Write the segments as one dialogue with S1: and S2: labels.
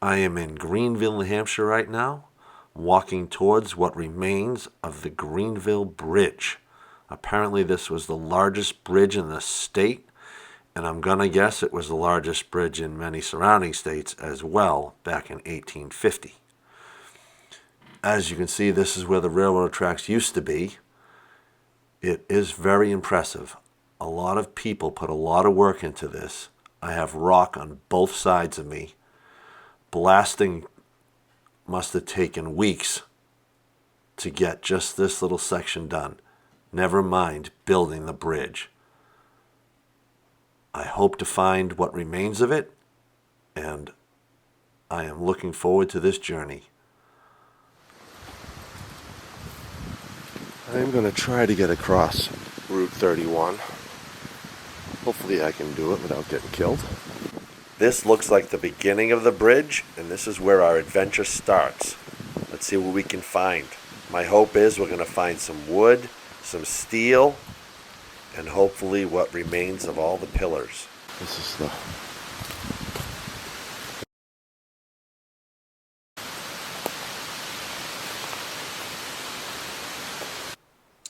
S1: I am in Greenville, New Hampshire right now, walking towards what remains of the Greenville Bridge. Apparently this was the largest bridge in the state, and I'm going to guess it was the largest bridge in many surrounding states as well back in 1850. As you can see, this is where the railroad tracks used to be. It is very impressive. A lot of people put a lot of work into this. I have rock on both sides of me. Blasting must have taken weeks to get just this little section done. Never mind building the bridge. I hope to find what remains of it, and I am looking forward to this journey. I'm going to try to get across Route 31. Hopefully I can do it without getting killed. This looks like the beginning of the bridge, and this is where our adventure starts. Let's see what we can find. My hope is we're going to find some wood, some steel, and hopefully what remains of all the pillars. This is the...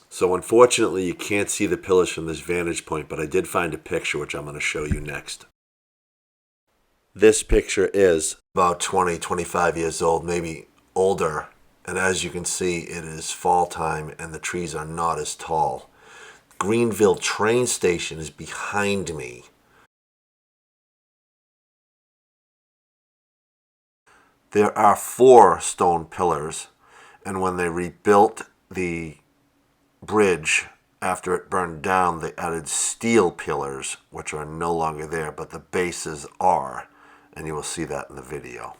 S1: So unfortunately you can't see the pillars from this vantage point, but I did find a picture which I'm going to show you next. This picture is about 25 years old, maybe older, and as you can see it is fall time and the trees are not as tall. Greenville train station is behind me. There are 4 stone pillars, and when they rebuilt the bridge after it burned down, they added steel pillars, which are no longer there, but the bases are, and you will see that in the video.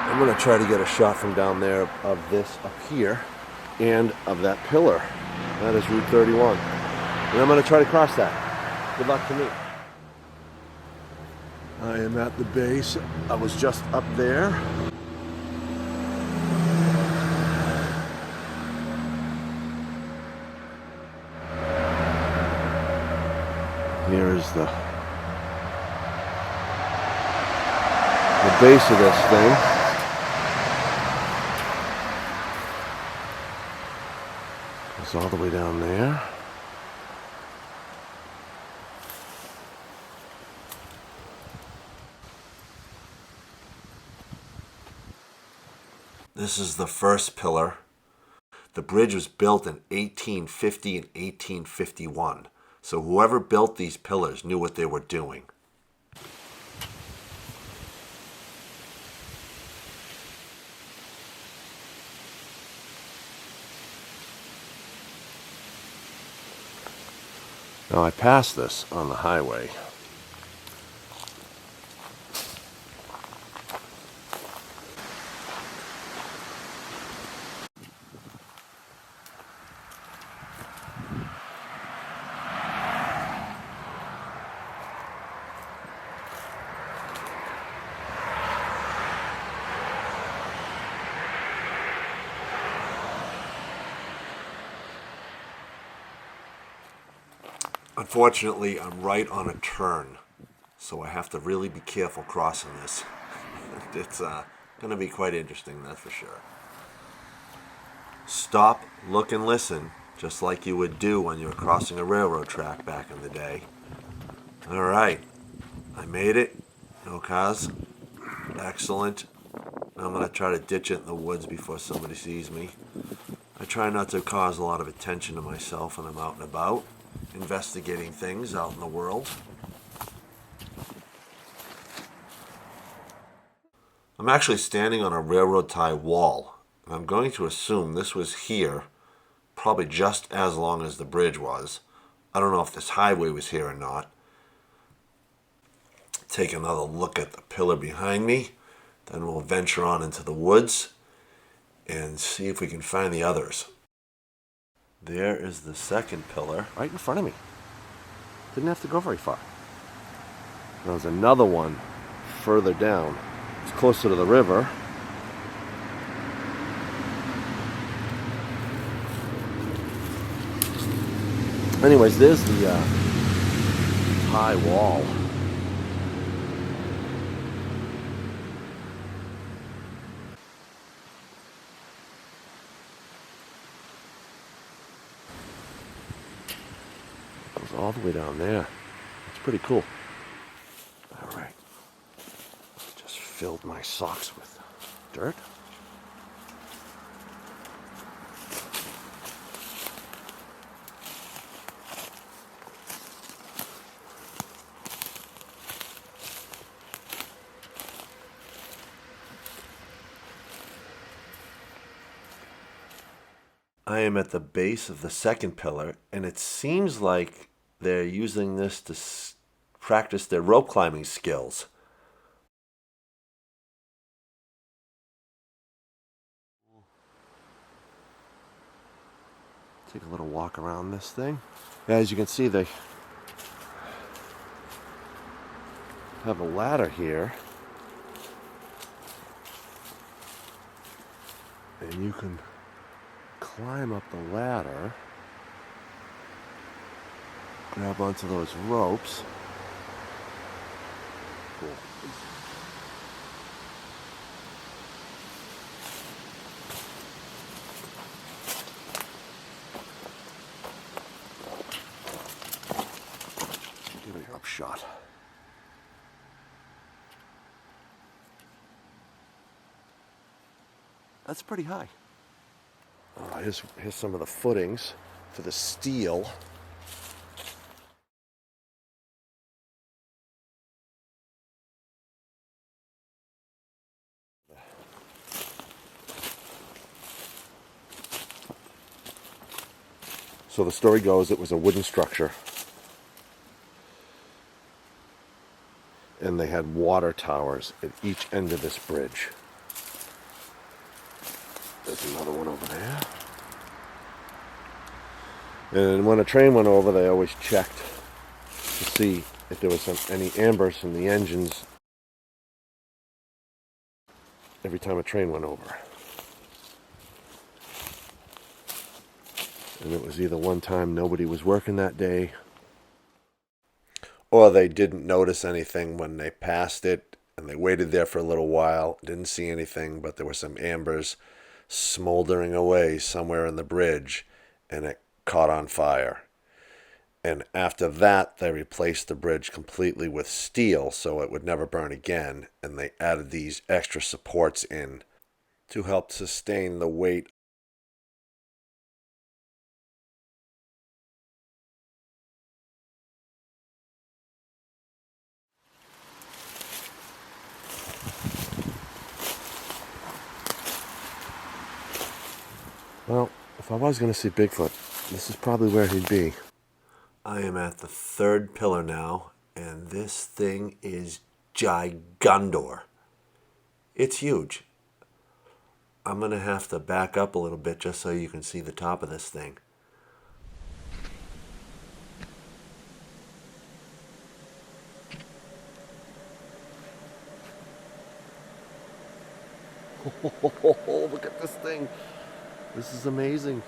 S1: I'm going to try to get a shot from down there of this up here and of that pillar. That is Route 31. And I'm going to try to cross that. Good luck to me. I am at the base. I was just up there. Here is the base of this thing. It's all the way down there. This is the first pillar. The bridge was built in 1850 and 1851. So whoever built these pillars knew what they were doing. Now I passed this on the highway. Unfortunately, I'm right on a turn, so I have to really be careful crossing this. It's going to be quite interesting, that's for sure. Stop, look, and listen, just like you would do when you were crossing a railroad track back in the day. All right, I made it. No cars. Excellent. Now I'm going to try to ditch it in the woods before somebody sees me. I try not to cause a lot of attention to myself when I'm out and about, investigating things out in the world. I'm actually standing on a railroad tie wall, and I'm going to assume this was here probably just as long as the bridge was. I don't know if this highway was here or not. Take another look at the pillar behind me, then we'll venture on into the woods and see if we can find the others. There is the second pillar right in front of me. Didn't have to go very far. There's another one further down. It's closer to the river. Anyways, there's the high wall. Goes all the way down there. It's pretty cool. All right. Just filled my socks with dirt. I am at the base of the second pillar, and it seems like they're using this to practice their rope climbing skills. Take a little walk around this thing. As you can see, they have a ladder here, and you can climb up the ladder, grab onto those ropes. Cool. Give it a upshot. That's pretty high. Here's some of the footings for the steel. So the story goes it was a wooden structure, and they had water towers at each end of this bridge. There's another one over there. And when a train went over, they always checked to see if there was any embers in the engines every time a train went over. And it was either one time nobody was working that day, or they didn't notice anything when they passed it, and they waited there for a little while, didn't see anything, but there were some embers smoldering away somewhere in the bridge, and it caught on fire. And after that, they replaced the bridge completely with steel so it would never burn again, and they added these extra supports in to help sustain the weight. Well, if I was going to see Bigfoot, this is probably where he'd be. I am at the third pillar now, and this thing is gigandor. It's huge. I'm going to have to back up a little bit just so you can see the top of this thing. Oh, look at this thing. This is amazing.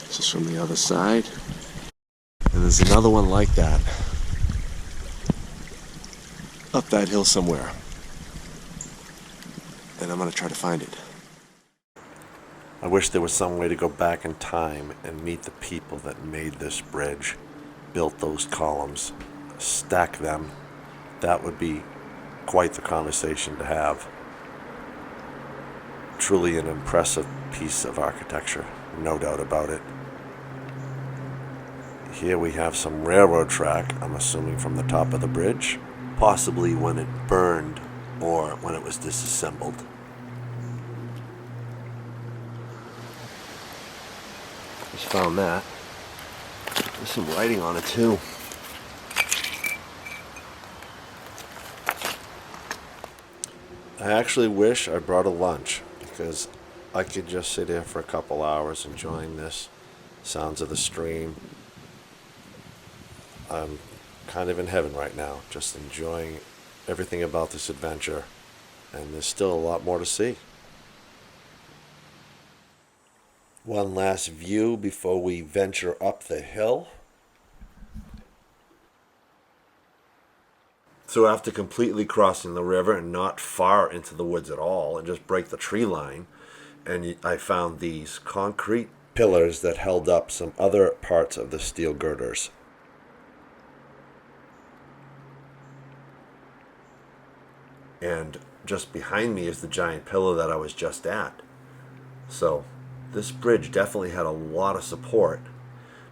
S1: This is from the other side. And there's another one like that up that hill somewhere. And I'm going to try to find it. I wish there was some way to go back in time and meet the people that made this bridge, built those columns, stack them. That would be quite the conversation to have. Truly an impressive piece of architecture, no doubt about it. Here we have some railroad track, I'm assuming from the top of the bridge, possibly when it burned or when it was disassembled. Just found that. There's some writing on it too. I actually wish I brought a lunch because I could just sit here for a couple hours enjoying this, sounds of the stream. I'm kind of in heaven right now, just enjoying everything about this adventure, and there's still a lot more to see. One last view before we venture up the hill. So after completely crossing the river and not far into the woods at all and just break the tree line, and I found these concrete pillars that held up some other parts of the steel girders. And just behind me is the giant pillar that I was just at. So this bridge definitely had a lot of support.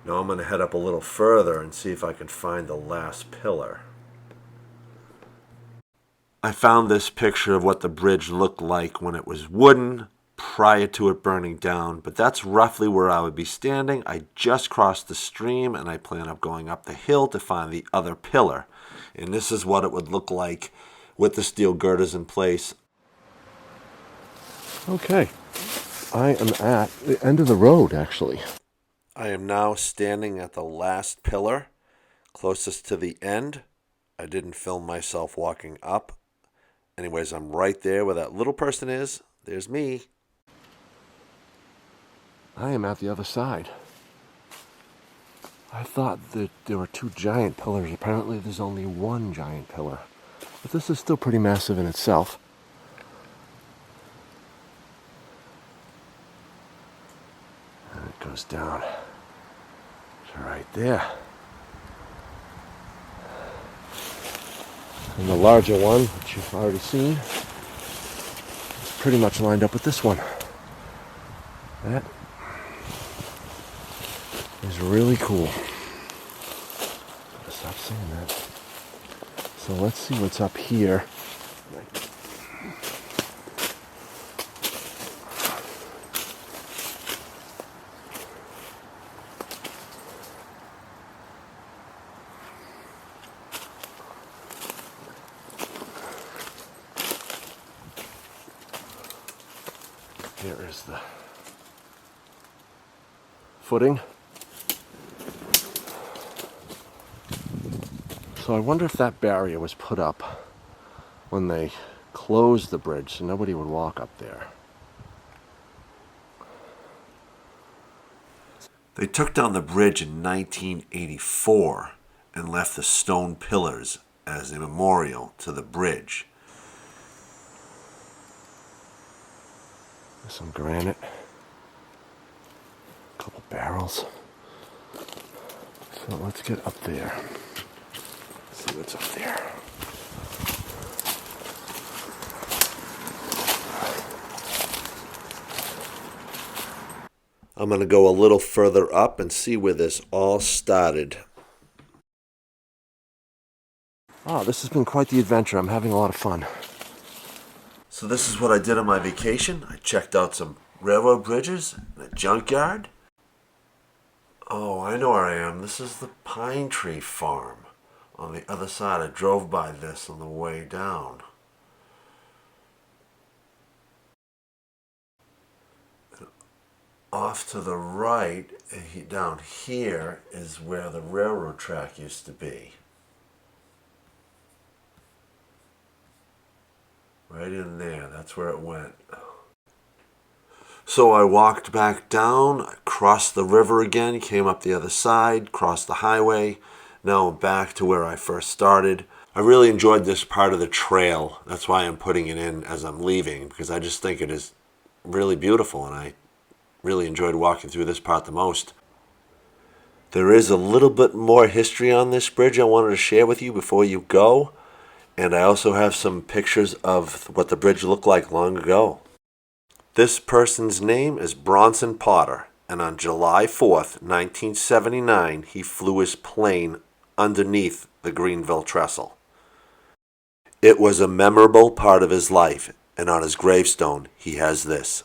S1: Now I'm going to head up a little further and see if I can find the last pillar. I found this picture of what the bridge looked like when it was wooden prior to it burning down, but that's roughly where I would be standing. I just crossed the stream and I plan on going up the hill to find the other pillar. And this is what it would look like with the steel girders in place.
S2: Okay, I am at the end of the road, actually.
S1: I am now standing at the last pillar, closest to the end. I didn't film myself walking up. Anyways, I'm right there where that little person is. There's me.
S2: I am at the other side. I thought that there were two giant pillars. Apparently there's only one giant pillar. But this is still pretty massive in itself. And it goes down to right there. And the larger one, which you've already seen, is pretty much lined up with this one. That is really cool. Stop saying that. So let's see what's up here. Here is the footing. So I wonder if that barrier was put up when they closed the bridge so nobody would walk up there.
S1: They took down the bridge in 1984 and left the stone pillars as a memorial to the bridge.
S2: Some granite, a couple barrels. So let's get up there. See what's up there.
S1: I'm going to go a little further up and see where this all started.
S2: Oh, this has been quite the adventure. I'm having a lot of fun.
S1: So this is what I did on my vacation. I checked out some railroad bridges and a junkyard. Oh, I know where I am. This is the pine tree farm on the other side. I drove by this on the way down. Off to the right, down here, is where the railroad track used to be. Right in there, that's where it went. So I walked back down, I crossed the river again, came up the other side, crossed the highway. Now I'm back to where I first started. I really enjoyed this part of the trail. That's why I'm putting it in as I'm leaving, because I just think it is really beautiful, and I really enjoyed walking through this part the most. There is a little bit more history on this bridge I wanted to share with you before you go. And I also have some pictures of what the bridge looked like long ago. This person's name is Bronson Potter, and on July 4th, 1979, he flew his plane underneath the Greenville trestle. It was a memorable part of his life, and on his gravestone, he has this.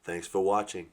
S1: Thanks for watching.